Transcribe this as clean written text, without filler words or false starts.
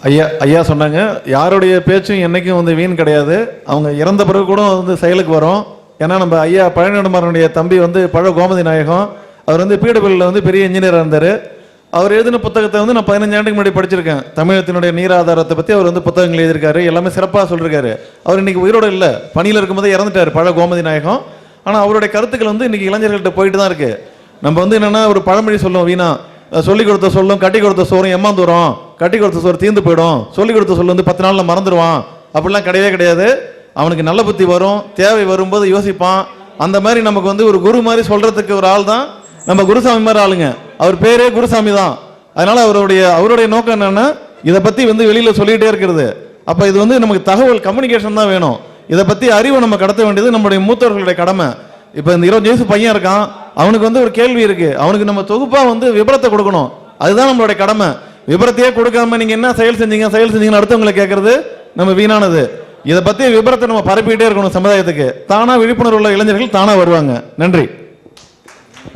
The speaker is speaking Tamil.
ஐயா ஐயா சொன்னாங்க, யாருடைய பேச்சும் என்னைக்கும் வந்து வீண் கிடையாது. அவங்க இறந்த பிறகு கூட வந்து செயலுக்கு வரும். ஏன்னா நம்ம ஐயா பழனிநெடுமாறனுடைய தம்பி வந்து பழ கோமதி நாயகம், அவர் வந்து பீடபிள்ல வந்து பெரிய இன்ஜினியராக இருந்தார். அவர் எழுதின புத்தகத்தை வந்து நான் 15 ஆண்டுக்கு முன்னாடி படிச்சிருக்கேன். தமிழகத்தினுடைய நீர் ஆதாரத்தை பற்றி அவர் வந்து புத்தகங்கள் எழுதியிருக்காரு, எல்லாமே சிறப்பாக சொல்லியிருக்காரு. அவர் இன்னைக்கு உயிரோடு இல்லை, பணியில் இருக்கும்போதே இறந்துட்டார் பழ கோமதி நாயகம். ஆனால் அவருடைய கருத்துக்கள் வந்து இன்னைக்கு இளைஞர்கள்ட்ட போயிட்டு தான் இருக்கு. நம்ம வந்து என்னன்னா ஒரு பழமொழி சொல்லுவோம், வீணா சொல்லி கொடுத்த சொல்லும் கட்டி கொடுத்த சோறும் ஏமாந்துரும், கட்டி கொடுத்த சோறு தீர்ந்து போயிடும், சொல்லி கொடுத்த சொல்லு வந்து 10 நாளில் மறந்துடுவான், அப்படிலாம் கிடையவே கிடையாது. அவனுக்கு நல்ல புத்தி வரும், தேவை வரும்போது யோசிப்பான். அந்த மாதிரி நமக்கு வந்து ஒரு குரு மாதிரி சொல்றதுக்கு ஒரு ஆள் தான் நம்ம குருசாமி மாதிரி ஆளுங்க. அவர் பேரே குருசாமி தான். அதனால அவருடைய நோக்கம் என்னன்னா இதை பத்தி வந்து வெளியில சொல்லிட்டே இருக்கிறது. அப்ப இது வந்து நமக்கு தகவல் கம்யூனிகேஷன் தான் வேணும். இதை பத்தி அறிவை நம்ம கடத்த வேண்டியது நம்முடைய மூத்தவர்களுடைய கடமை. இப்ப இந்த 20 வயசு பையன் இருக்கான், அவனுக்கு வந்து ஒரு கேள்வி இருக்கு, அவனுக்கு நம்ம தொகுப்பா வந்து விபரத்தை கொடுக்கணும். அதுதான் நம்மளுடைய கடமை. விபரத்தையே கொடுக்காம நீங்க என்ன செயல் செஞ்சீங்கன்னு அடுத்தவங்களை கேட்கறது நம்ம வீணானது. இதை பத்தி விபரத்தை நம்ம பரப்பிக்கிட்டே இருக்கணும் சமுதாயத்துக்கு. தானா விழிப்புணர்வு உள்ள இளைஞர்கள் தானா வருவாங்க. நன்றி.